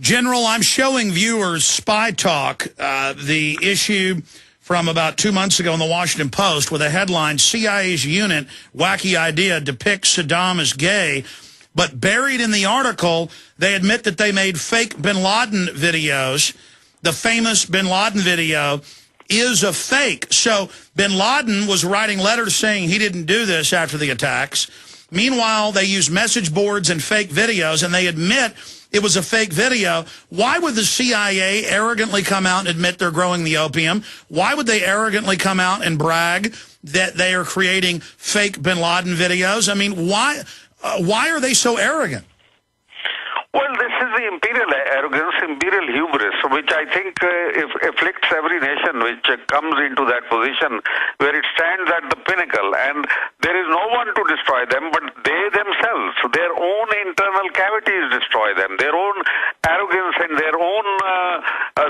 General, I'm showing viewers Spy Talk, the issue from about 2 months ago in the Washington Post with a headline, CIA's unit, wacky idea, depicts Saddam as gay. But buried in the article, they admit that they made fake bin Laden videos. The famous bin Laden video is a fake. So bin Laden was writing letters saying he didn't do this after the attacks. Meanwhile, they use message boards and fake videos, and they admit it was a fake video. Why would the CIA arrogantly come out and admit they're growing the opium? Why would they arrogantly come out and brag that they are creating fake bin Laden videos? I mean, why are they so arrogant? Well, this is the imperial arrogance, imperial hubris, which I think afflicts every nation which comes into that position where it stands at the pinnacle, and there is no one to destroy them but they themselves. Their own internal cavities destroy them, their own arrogance and their own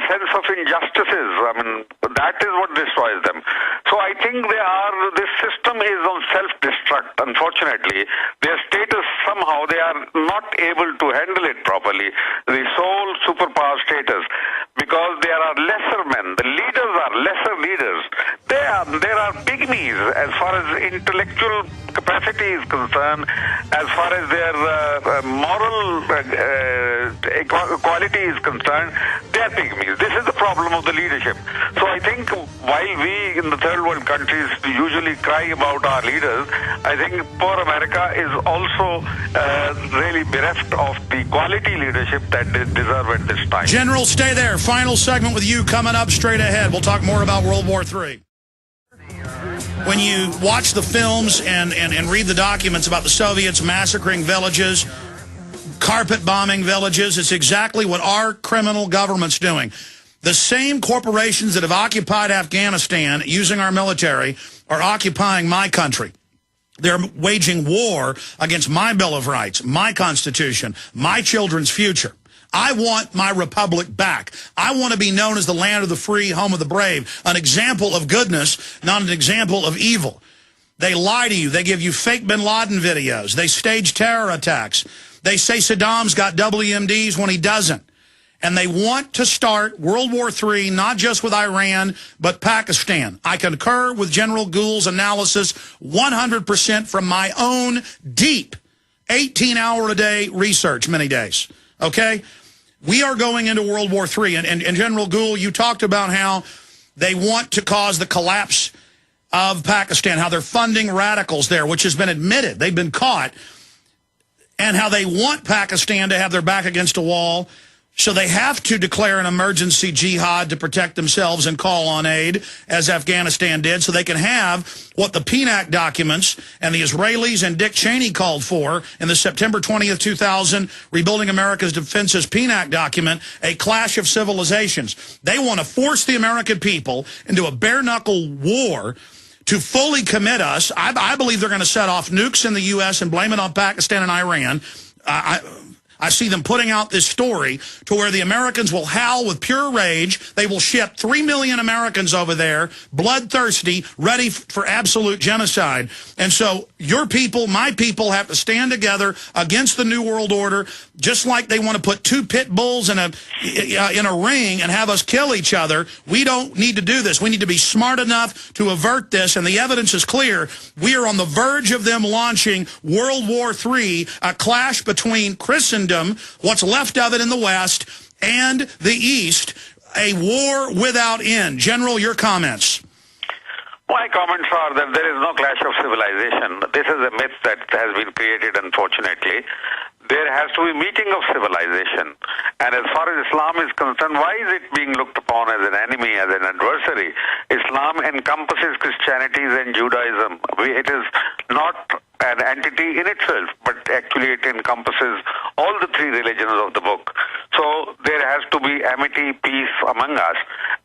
sense of injustices. I mean, that is what destroys them. So I think this system is on self-destruct, unfortunately. Their status, somehow, they are not able to handle it properly, the sole superpower status, because there are lesser men. The leaders are lesser leaders. There are pygmies as far as intellectual capacity is concerned, as far as their moral equality is concerned. They are pygmies. This is the problem of the leadership. So I think while we in the third world countries usually cry about our leaders, I think poor America is also really bereft of the quality leadership that they deserve at this time. General, stay there. Final segment with you coming up straight ahead. We'll talk more about World War III. When you watch the films and read the documents about the Soviets massacring villages, carpet bombing villages, it's exactly what our criminal government's doing. The same corporations that have occupied Afghanistan using our military are occupying my country. They're waging war against my Bill of Rights, my Constitution, my children's future. I want my republic back. I want to be known as the land of the free, home of the brave, an example of goodness, not an example of evil. They lie to you. They give you fake bin Laden videos. They stage terror attacks. They say Saddam's got WMDs when he doesn't. And they want to start World War III, not just with Iran, but Pakistan. I concur with General Gul's analysis 100% from my own deep 18-hour-a-day research many days. Okay? We are going into World War III. And General Gul, you talked about how they want to cause the collapse of Pakistan, how they're funding radicals there, which has been admitted. They've been caught. And how they want Pakistan to have their back against a wall. So they have to declare an emergency jihad to protect themselves and call on aid, as Afghanistan did, so they can have what the PNAC documents and the Israelis and Dick Cheney called for in the September 20th, 2000 Rebuilding America's Defenses PNAC document, a clash of civilizations. They want to force the American people into a bare-knuckle war to fully commit us. I believe they're going to set off nukes in the U.S. and blame it on Pakistan and Iran. I see them putting out this story to where the Americans will howl with pure rage. They will ship 3 million Americans over there, bloodthirsty, ready for absolute genocide. And so your people, my people, have to stand together against the New World Order, just like they want to put two pit bulls in a ring and have us kill each other. We don't need to do this. We need to be smart enough to avert this, and the evidence is clear. We are on the verge of them launching World War III, a clash between Christendom, what's left of it in the West, and the East, a war without end. General, your comments. My comments are that there is no clash of civilization. This is a myth that has been created, unfortunately. There has to be meeting of civilization. And as far as Islam is concerned, why is it being looked upon as an enemy, as an adversary? Islam encompasses Christianity and Judaism. It is not an entity in itself, but actually it encompasses all the three religions of the book. So there has to be amity, peace among us,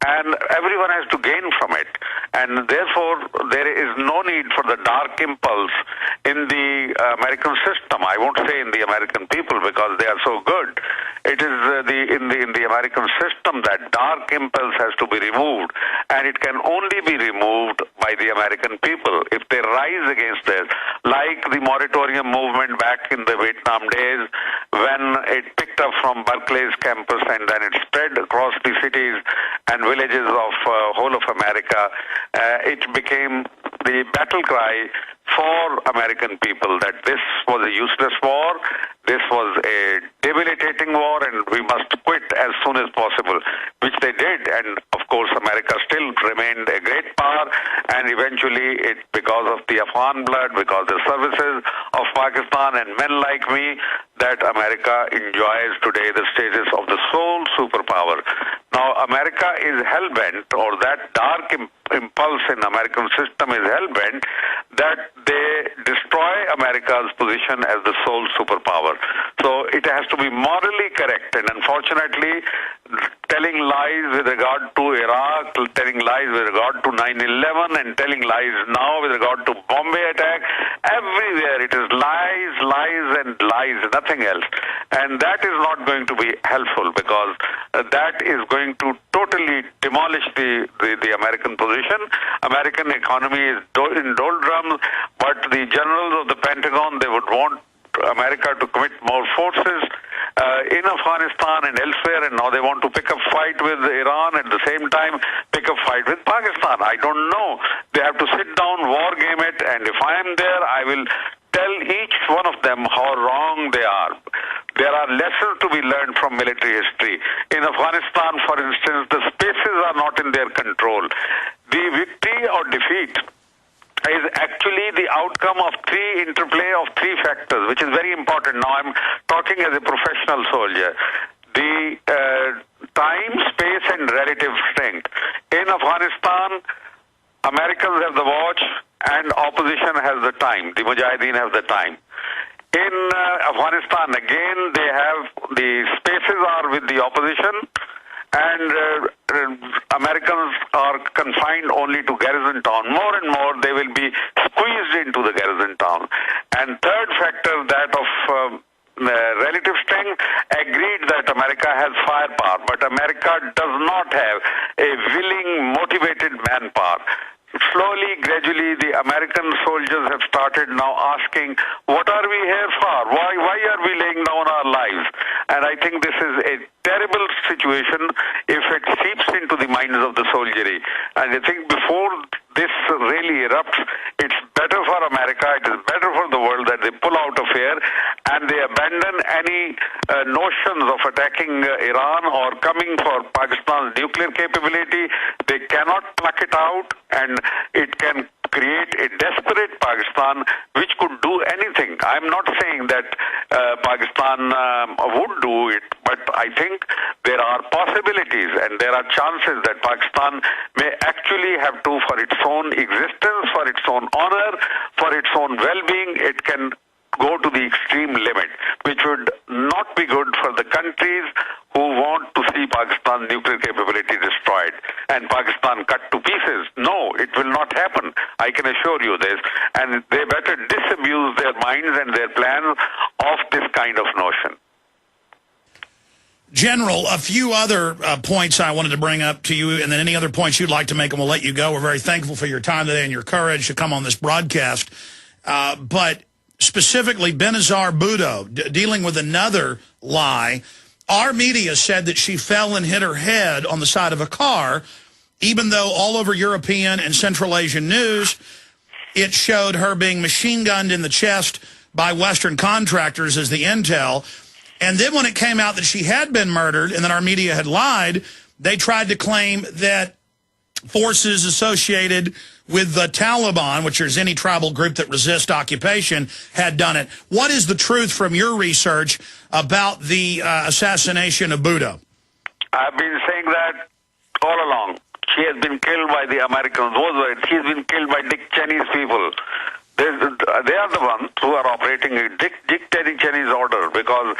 and everyone has to gain from it. And therefore, there is no need for the dark impulse in the American system. I won't say in the American people because they are so good. It is in the the American system, that dark impulse has to be removed, and it can only be removed by the American people if they rise against this, like the moratorium movement back in the Vietnam days when it picked up from Berkeley's campus and then it spread across the cities and villages of whole of America. It became the battle cry for American people that this was a useless war, this was a debilitating war, and we must quit as soon as possible, which they did. And of course, America still remained a great power, and eventually, because of the Afghan blood, because the services of Pakistan and men like me, that America enjoys today the status of the sole superpower. Now, America is hell-bent, or that dark impulse in the American system is hell-bent, that they destroy America's position as the sole superpower. So it has to be morally correct, and unfortunately, telling lies with regard to Iraq, telling lies with regard to 9/11, and telling lies now with regard to Bombay attack, everywhere it is lies, lies, and lies, nothing else. And that is not going to be helpful, because that is going to totally demolish the American position. American economy is in doldrums, but the generals of the Pentagon, they would want America to commit more forces in Afghanistan and elsewhere, and now they want to pick up fight with Iran, at the same time pick up fight with Pakistan. I don't know. They have to sit down, war game it, and if I am there, I will tell each one of them how wrong they are. There are lessons to be learned from military history. In Afghanistan, for instance, the spaces are not in their control. The victory or defeat is actually the outcome of interplay of three factors, which is very important. Now I'm talking as a professional soldier. The time, space, and relative strength. In Afghanistan, Americans have the watch and opposition has the time. The Mujahideen have the time. In Afghanistan, again, they have the spaces are with the opposition, and Americans are confined only to garrison town. More and more, they will be squeezed into the garrison town. And third factor, that of relative strength, agreed that America has firepower, but America does not have a willing, motivated manpower. Slowly, gradually, the American soldiers have started now asking, what are we here for? Why are we laying down our lives? And I think this is a terrible situation if it seeps into the minds of the soldiery. And I think before this really erupts, it's better for America, it is better for the world that they pull out of here and they abandon any notions of attacking Iran or coming for Pakistan's nuclear capability. They cannot pluck it out, and it can create a desperate Pakistan which could do anything. I'm not saying that Pakistan would do it, but I think there are possibilities and there are chances that Pakistan may actually have to, for its own existence, for its own honor, for its own well-being, it can go to the extreme limit, which would not be good for the countries who want to see Pakistan's nuclear capability destroyed and Pakistan cut to pieces. No, it will not happen. I can assure you this. And they better disabuse their minds and their plans of this kind of notion. General, a few other points I wanted to bring up to you, and then any other points you'd like to make, and we'll let you go. We're very thankful for your time today and your courage to come on this broadcast. But specifically, Benazir Bhutto, dealing with another lie. Our media said that she fell and hit her head on the side of a car, even though all over European and Central Asian news, it showed her being machine gunned in the chest by Western contractors as the intel. And then when it came out that she had been murdered and that our media had lied, they tried to claim that forces associated with the Taliban, which is any tribal group that resists occupation, had done it. What is the truth from your research about the assassination of Bhutto? I've been saying that all along. She has been killed by the Americans. She's been killed by Dick Cheney's people. They are the ones who are operating a Dick Cheney's order, because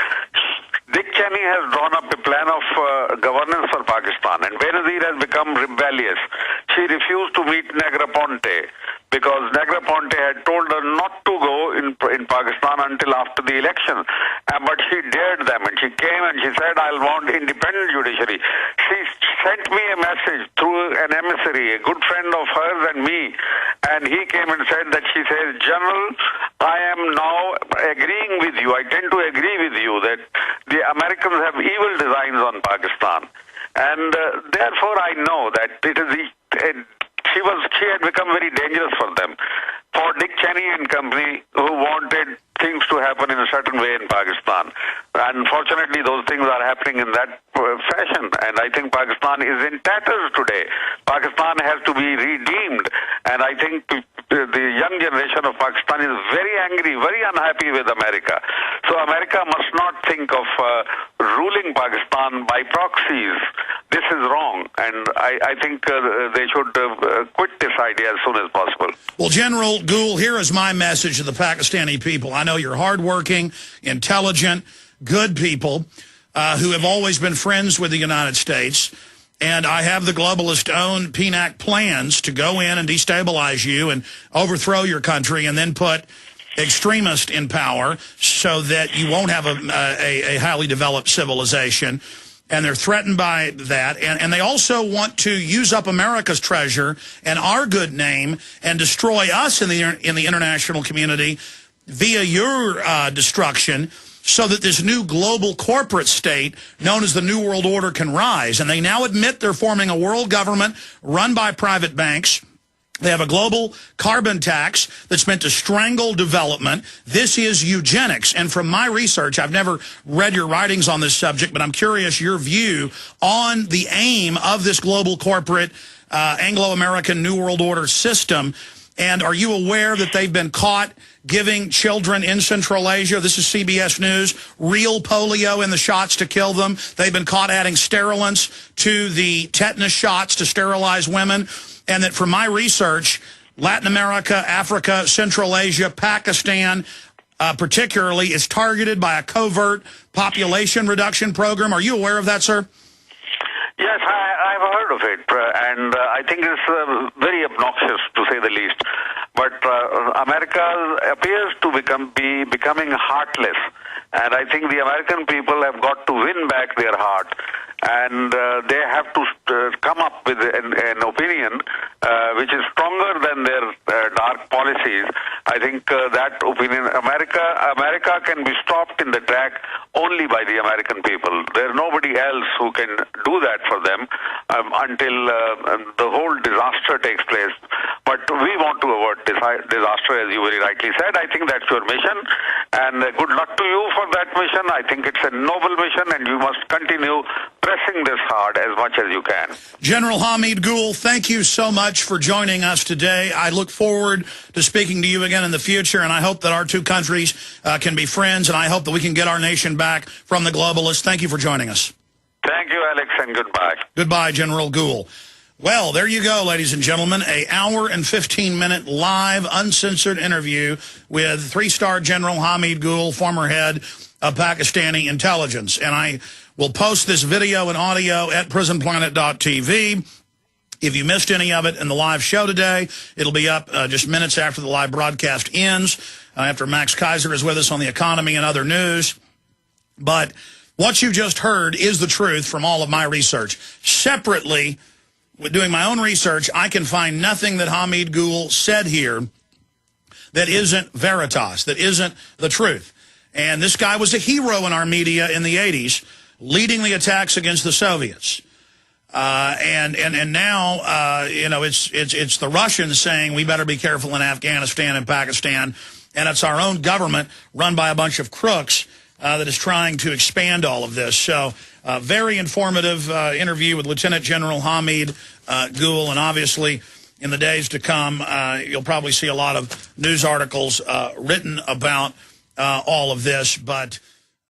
Dick Cheney has drawn up a plan of governance for Pakistan, and Benazir has become rebellious. She refused to meet Negroponte because Negroponte had told her not to go in Pakistan until after the election. But she dared them, and she came and she said, "I'll want independent judiciary." She sent me a message through an emissary, a good friend of hers and me, and he came and said that she says, "General, I am now agreeing with you. I tend to agree with you that the Americans have evil designs on Pakistan." And therefore I know that she had become very dangerous for them. For Dick Cheney and company, who wanted things to happen in a certain way in Pakistan. Unfortunately, those things are happening in that fashion, and I think Pakistan is in tatters today. Pakistan has to be redeemed, and I think the young generation of Pakistan is very angry, very unhappy with America. So America must not think of ruling Pakistan by proxies. This is wrong, and I think they should quit this idea as soon as possible. Well, General Gul, here is my message to the Pakistani people. I know you're hardworking, intelligent, good people who have always been friends with the United States. And I have the globalist-owned PNAC plans to go in and destabilize you and overthrow your country and then put extremists in power so that you won't have a highly developed civilization. And they're threatened by that. And they also want to use up America's treasure and our good name and destroy us in the international community via your destruction, so that this new global corporate state known as the New World Order can rise. And they now admit they're forming a world government run by private banks. They have a global carbon tax that's meant to strangle development. This is eugenics. And from my research, I've never read your writings on this subject, but I'm curious your view on the aim of this global corporate Anglo-American New World Order system. And are you aware that they've been caught giving children in Central Asia, this is CBS News, real polio in the shots to kill them? They've been caught adding sterilants to the tetanus shots to sterilize women. And that from my research, Latin America, Africa, Central Asia, Pakistan, particularly, is targeted by a covert population reduction program. Are you aware of that, sir? Yes, I've heard of it, and I think it's very obnoxious, to say the least. But America appears to be becoming heartless, and I think the American people have got to win back their heart, and they have to come up with an opinion which is stronger than their dark policies. I think that opinion, America can be stopped in the track only by the American people. There's nobody else who can do that for them until the whole disaster takes place. But we want to avert this disaster, as you very rightly said. I think that's your mission, and good luck to you for that mission. I think it's a noble mission, and you must continue pressing this hard as much as you can. General Hamid Gul, thank you so much for joining us today. I look forward to speaking to you again in the future, and I hope that our two countries can be friends, and I hope that we can get our nation back from the globalists. Thank you for joining us. Thank you, Alex, and goodbye. Goodbye, General Gul. Well, there you go, ladies and gentlemen, an hour and 15-minute live, uncensored interview with three-star General Hamid Gul, former head of Pakistani intelligence. And I will post this video and audio at prisonplanet.tv. If you missed any of it in the live show today, it'll be up just minutes after the live broadcast ends, after Max Kaiser is with us on the economy and other news. But what you just heard is the truth from all of my research. Separately, with doing my own research, I can find nothing that Hamid Gul said here that isn't veritas, that isn't the truth. And this guy was a hero in our media in the 80s, leading the attacks against the Soviets. And now, you know, it's the Russians saying we better be careful in Afghanistan and Pakistan, and it's our own government run by a bunch of crooks that is trying to expand all of this. So very informative interview with Lieutenant General Hamid Gul, and obviously in the days to come, you'll probably see a lot of news articles written about all of this, but